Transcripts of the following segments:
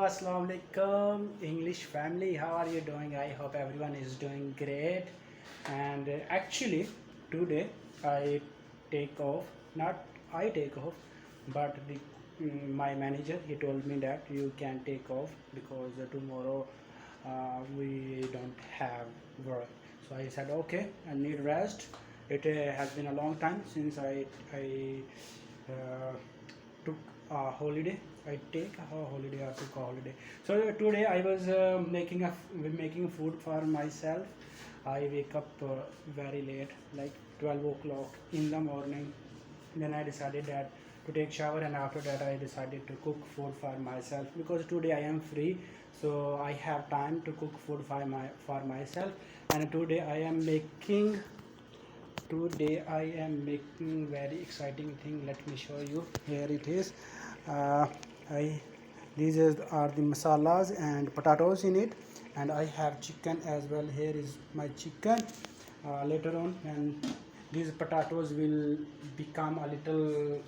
Assalamu alaikum, English family. How are you doing? I hope everyone is doing great. And actually, today I take off. Not I take off, but my manager he told me that you can take off because tomorrow we don't have work. So I said okay, I need rest. It has been a long time since I took a holiday. I take a holiday or took a holiday. So today I was making food for myself. I wake up very late, like 12 o'clock in the morning. Then I decided that to take shower, and after that I decided to cook food for myself because today I am free, so I have time to cook food for myself. And today I am making very exciting thing. Let me show you. Here it is. uh, I are the masalas and potatoes in it, and I have chicken as well. Here is my chicken. Later on, and these potatoes will become a little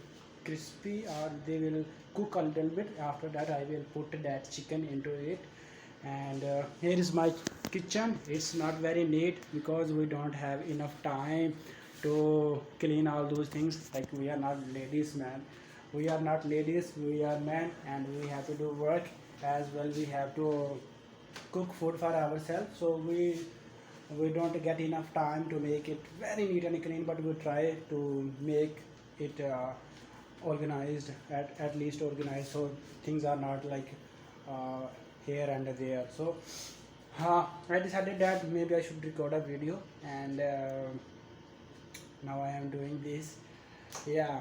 crispy, or they will cook a little bit. After that I will put that chicken into it. And here is my kitchen. It's not very neat because we don't have enough time to clean all those things. Like, we are not ladies, man. We are not ladies, we are men, and we have to do work as well. We have to cook food for ourselves, so we don't get enough time to make it very neat and clean, but we try to make it organized, at least organized, so things are not like uh, here and there. So I decided that maybe I should record a video, and now I am doing this. Yeah.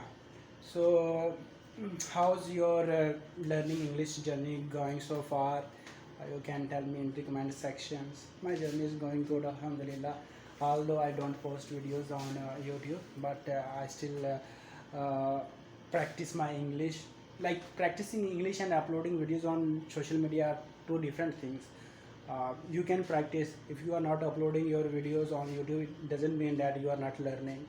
So how's your learning English journey going so far? You can tell me in the comment sections. My journey is going good, alhamdulillah. Although I don't post videos on YouTube, but I still practice my English. Like, practicing English and uploading videos on social media are two different things. You can practice. If you are not uploading your videos on YouTube, it doesn't mean that you are not learning.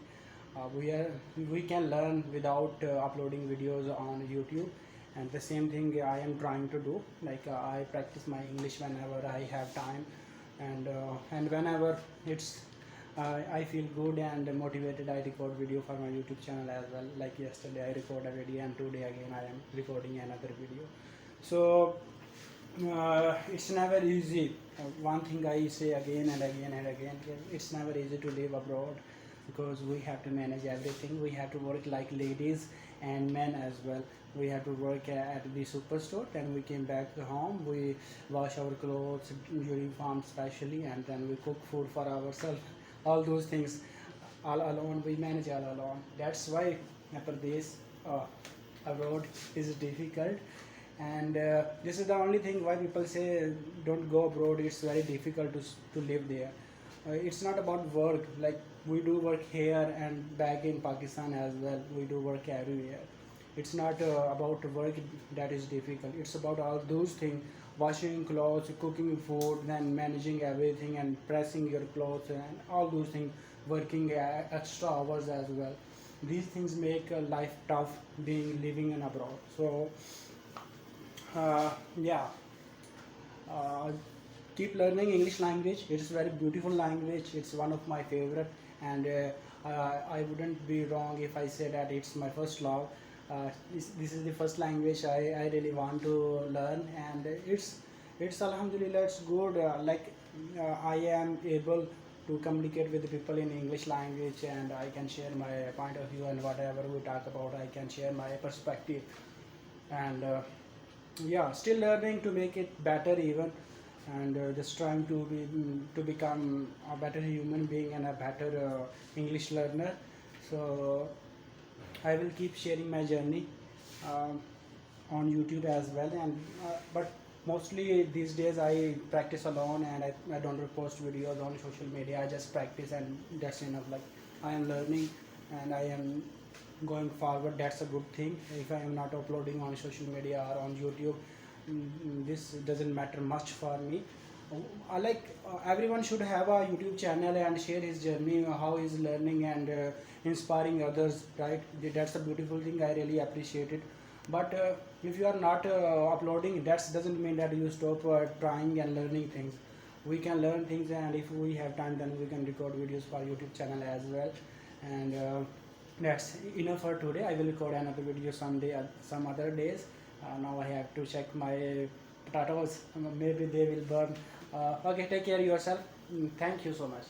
We can learn without uploading videos on YouTube, and the same thing I am trying to do. Like, I practice my English whenever I have time, and whenever it's I feel good and motivated, I record video for my YouTube channel as well. Like, yesterday I record a video, and today again I am recording another video. So it's never easy. One thing I say again and again and again, it's never easy to live abroad because we have to manage everything. We have to work like ladies and men as well. We have to work at the superstore, then we came back home, we wash our clothes, uniform especially, and then we cook food for ourselves. All those things all alone, we manage all alone. That's why Pradesh abroad is difficult. And this is the only thing why people say don't go abroad. It's very difficult to live there. It's not about work. Like, we do work here and back in Pakistan as well. We do work everywhere. It's not about work that is difficult. It's about all those things: washing clothes, cooking food, then managing everything, and pressing your clothes, and all those things, working extra hours as well. These things make life tough being living in abroad. So yeah, uh, keep learning English language. It's a very beautiful language. It's one of my favorite, and I wouldn't be wrong if I say that it's my first love. This is the first language I really want to learn, and it's alhamdulillah, it's good. I am able to communicate with the people in English language, and I can share my point of view, and whatever we talk about, I can share my perspective. And yeah, still learning to make it better even, and just trying to become a better human being and a better English learner. So I will keep sharing my journey um, on YouTube as well. And but mostly these days I practice alone, and I don't post videos on social media. I just practice, and that's enough. Like, I am learning and I am going forward. That's a good thing. If I am not uploading on social media or on YouTube, this doesn't matter much for me. Everyone should have a YouTube channel and share his journey, how he's learning, and inspiring others, right? That's a beautiful thing. I really appreciate it. But if you are not uploading, that doesn't mean that you stop trying and learning things. We can learn things, and if we have time, then we can record videos for YouTube channel as well. And that's enough for today. I will record another video someday, some other days. Now I have to check my potatoes. Maybe they will burn. Okay, take care of yourself. Thank you so much.